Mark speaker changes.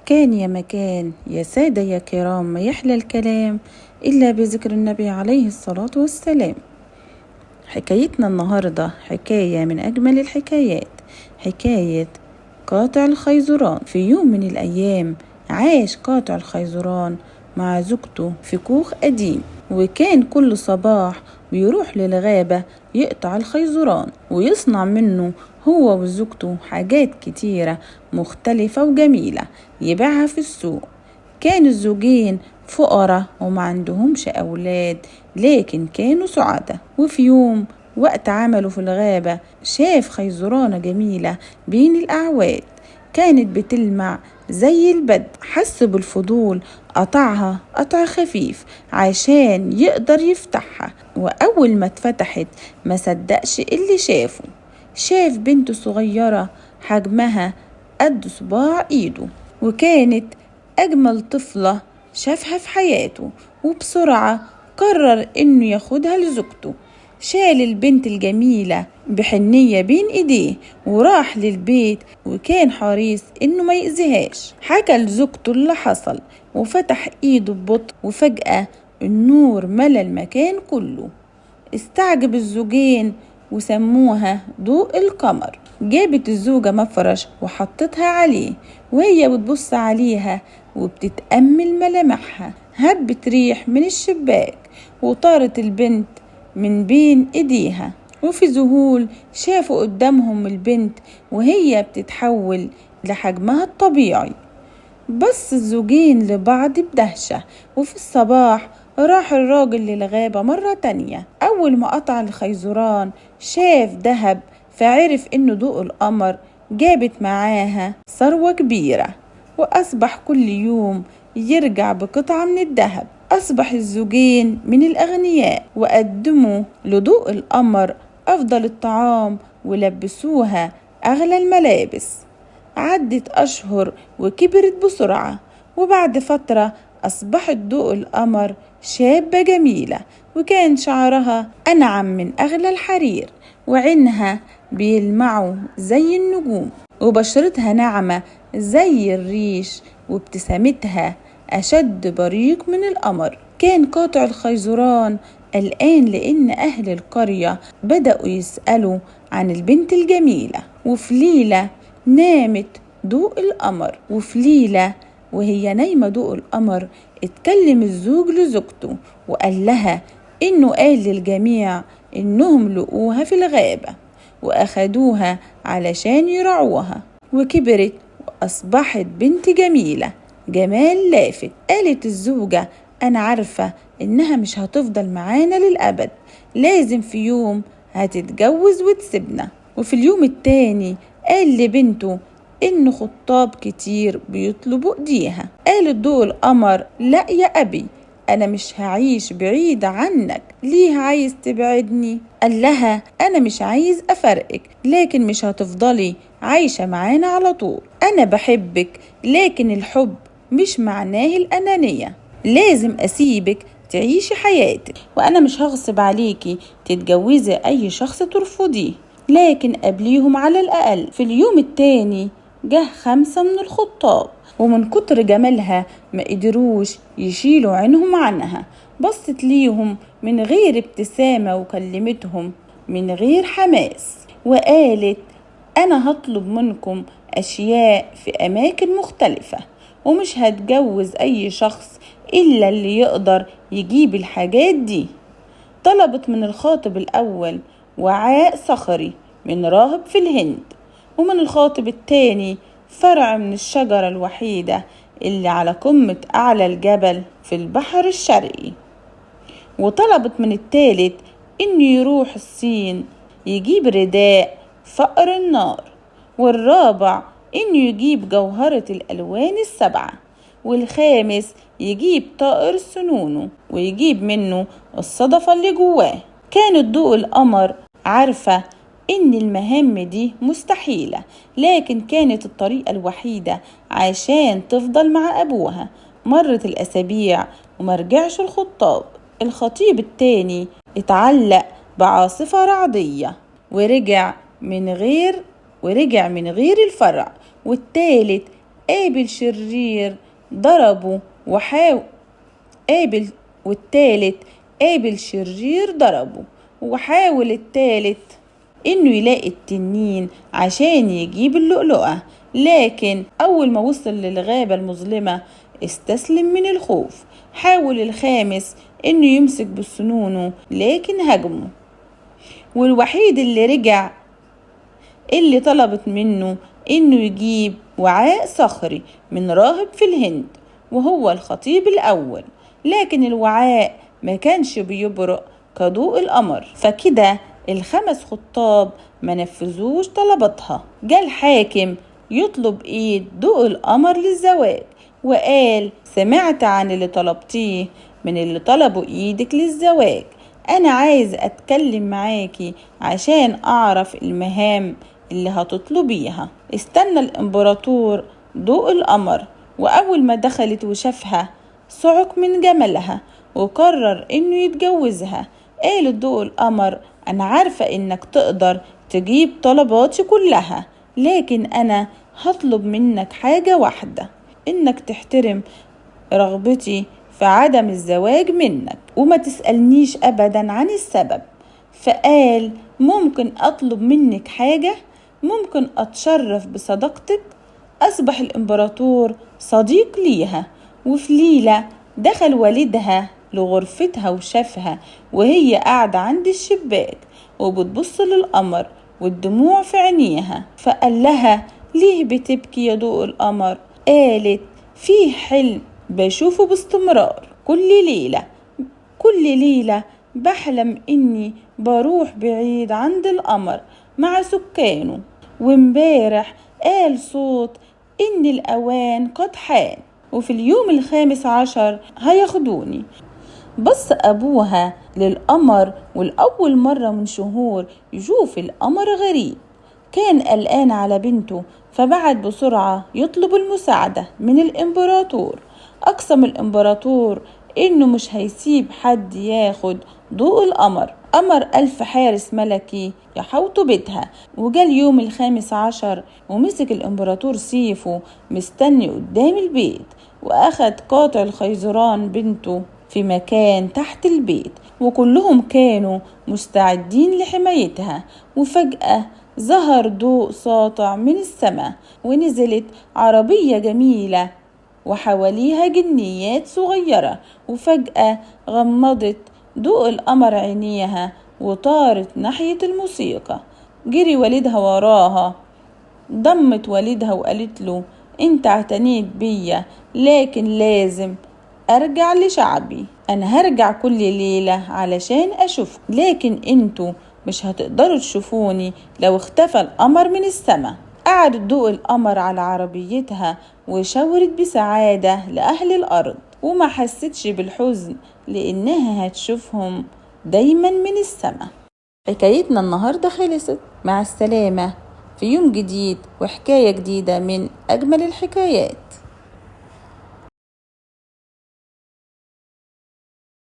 Speaker 1: كان يا مكان يا سادة يا كرام، ما يحلى الكلام إلا بذكر النبي عليه الصلاة والسلام. حكايتنا النهاردة حكاية من أجمل الحكايات، حكاية قاطع الخيزران. في يوم من الأيام عاش قاطع الخيزران مع زوجته في كوخ قديم، وكان كل صباح بيروح للغابة يقطع الخيزران ويصنع منه هو وزوجته حاجات كتيرة مختلفة وجميلة يبيعها في السوق. كان الزوجين فقراء وما عندهمش أولاد، لكن كانوا سعداء. وفي يوم وقت عمله في الغابة شاف خيزرانة جميلة بين الأعواد، كانت بتلمع زي البدر. حس بالفضول، قطعها قطع خفيف عشان يقدر يفتحها. وأول ما اتفتحت ما صدقش اللي شافه. شاف بنت صغيرة حجمها قد صباع ايده، وكانت أجمل طفلة شافها في حياته. وبسرعة قرر إنه ياخدها لزوجته. شال البنت الجميلة بحنية بين إيديه وراح للبيت، وكان حريص إنه ما يأذيهاش. حكى لزوجته اللي حصل وفتح إيده ببطء، وفجأة النور ملى المكان كله. استعجب الزوجين وسموها ضوء القمر. جابت الزوجة مفرش وحطتها عليه، وهي بتبص عليها وبتتأمل ملامحها هبت ريح من الشباك وطارت البنت من بين ايديها. وفي ذهول شافوا قدامهم البنت وهي بتتحول لحجمها الطبيعي. بص الزوجين لبعض بدهشة. وفي الصباح راح الراجل للغابة مرة تانية. أول ما قطع الخيزران شاف دهب، فعرف إنه ضوء القمر جابت معاها ثروة كبيرة، وأصبح كل يوم يرجع بقطعة من الدهب. أصبح الزوجين من الأغنياء، وقدموا لضوء القمر أفضل الطعام ولبسوها أغلى الملابس. عدت أشهر وكبرت بسرعة، وبعد فترة أصبحت ضوء القمر شابة جميلة، وكان شعرها أنعم من أغلى الحرير، وعينها بيلمعوا زي النجوم، وبشرتها ناعمة زي الريش، وابتسامتها أشد بريق من القمر. كان قاطع الخيزران قلقان لأن أهل القرية بدأوا يسألوا عن البنت الجميلة. وفي ليلة نامت ضوء القمر، وفي ليلة وهي نايمة ضوء القمر اتكلم الزوج لزوجته وقال لها إنه قال للجميع إنهم لقوها في الغابة وأخدوها علشان يرعوها، وكبرت وأصبحت بنت جميلة جمال لافت. قالت الزوجة أنا عارفة إنها مش هتفضل معانا للأبد، لازم في يوم هتتجوز وتسيبنا. وفي اليوم التاني قال لبنته إن خطاب كتير بيطلبوا إيديها. قالت ضوء القمر لا يا أبي، أنا مش هعيش بعيدة عنك. ليه عايز تبعدني؟ قال لها أنا مش عايز أفرقك، لكن مش هتفضلي عايشة معانا على طول. أنا بحبك، لكن الحب مش معناه الأنانية. لازم أسيبك تعيشي حياتك، وأنا مش هغصب عليكي تتجوزي أي شخص ترفضيه، لكن قبليهم على الأقل. في اليوم التاني جه 5 من الخطاب، ومن كتر جمالها ما قدروش يشيلوا عينهم عنها. بصت ليهم من غير ابتسامة وكلمتهم من غير حماس، وقالت أنا هطلب منكم أشياء في أماكن مختلفة، ومش هتجوز أي شخص إلا اللي يقدر يجيب الحاجات دي. طلبت من الخاطب الأول وعاء صخري من راهب في الهند، ومن الخاطب التاني فرع من الشجرة الوحيدة اللي على قمة أعلى الجبل في البحر الشرقي. وطلبت من التالت إنه يروح الصين يجيب رداء فأر النار، والرابع إنه يجيب جوهرة الألوان ال7، والخامس يجيب طائر سنونه ويجيب منه الصدفة اللي جواه. كانت ضوء القمر عارفة إن المهام دي مستحيلة، لكن كانت الطريقة الوحيدة عشان تفضل مع أبوها. مرت الأسابيع ومرجعش الخطاب. الخطيب التاني اتعلق بعاصفة رعدية ورجع من غير الفرع، والتالت قابل شرير ضربه قابل والتالت قابل شرير ضربه، وحاول التالت انه يلاقي التنين عشان يجيب اللؤلؤة، لكن اول ما وصل للغابة المظلمة استسلم من الخوف. حاول الخامس انه يمسك بسنونه لكن هجمه، والوحيد اللي رجع اللي طلبت منه انه يجيب وعاء صخري من راهب في الهند وهو الخطيب الاول، لكن الوعاء ما كانش بيبرق كضوء القمر، فكده الخمس خطاب ما نفذوش طلباتها. جاء الحاكم يطلب ايد ضوء القمر للزواج، وقال سمعت عن اللي طلبتيه من اللي طلبوا ايدك للزواج، انا عايز اتكلم معاكي عشان اعرف المهام اللي هتطلبيها. استنى الامبراطور ضوء القمر، واول ما دخلت وشافها صعق من جمالها وقرر انه يتجوزها. قالت ضوء القمر انا عارفة انك تقدر تجيب طلباتي كلها، لكن انا هطلب منك حاجة واحدة، انك تحترم رغبتي في عدم الزواج منك وما تسألنيش ابدا عن السبب. فقال ممكن اطلب منك حاجة؟ ممكن اتشرف بصداقتك؟ اصبح الامبراطور صديق ليها. وفي ليلة دخل والدها لغرفتها وشافها وهي قاعدة عند الشباك وبتبص للقمر والدموع في عينيها، فقال لها ليه بتبكي يا ضوء القمر؟ قالت فيه حلم بشوفه باستمرار كل ليلة بحلم اني بروح بعيد عند القمر مع سكانه، وامبارح قال صوت ان الاوان قد حان وفي اليوم 15 هياخدوني. بص أبوها للقمر والأول مرة من شهور يشوف القمر غريب، كان قلقان على بنته فبعت بسرعة يطلب المساعدة من الإمبراطور. أقسم الإمبراطور إنه مش هيسيب حد ياخد ضوء القمر. أمر 1000 حارس ملكي يحوطوا بيتها، وجا اليوم 15 ومسك الإمبراطور سيفه مستني قدام البيت، وأخد قاطع الخيزران بنته في مكان تحت البيت، وكلهم كانوا مستعدين لحمايتها. وفجأة ظهر ضوء ساطع من السماء، ونزلت عربية جميلة وحواليها جنيات صغيرة، وفجأة غمضت ضوء القمر عينيها وطارت ناحية الموسيقى. جري والدها وراها، ضمت والدها وقالت له انت اعتنيت بيا، لكن لازم ارجع لشعبي. انا هرجع كل ليلة علشان اشوف، لكن انتوا مش هتقدروا تشوفوني لو اختفى القمر من السماء. قعدت ضوء القمر على عربيتها وشاورت بسعادة لأهل الأرض، وما حستش بالحزن لأنها هتشوفهم دايما من السماء. حكايتنا النهاردة خلصت، مع السلامة في يوم جديد وحكاية جديدة من أجمل الحكايات.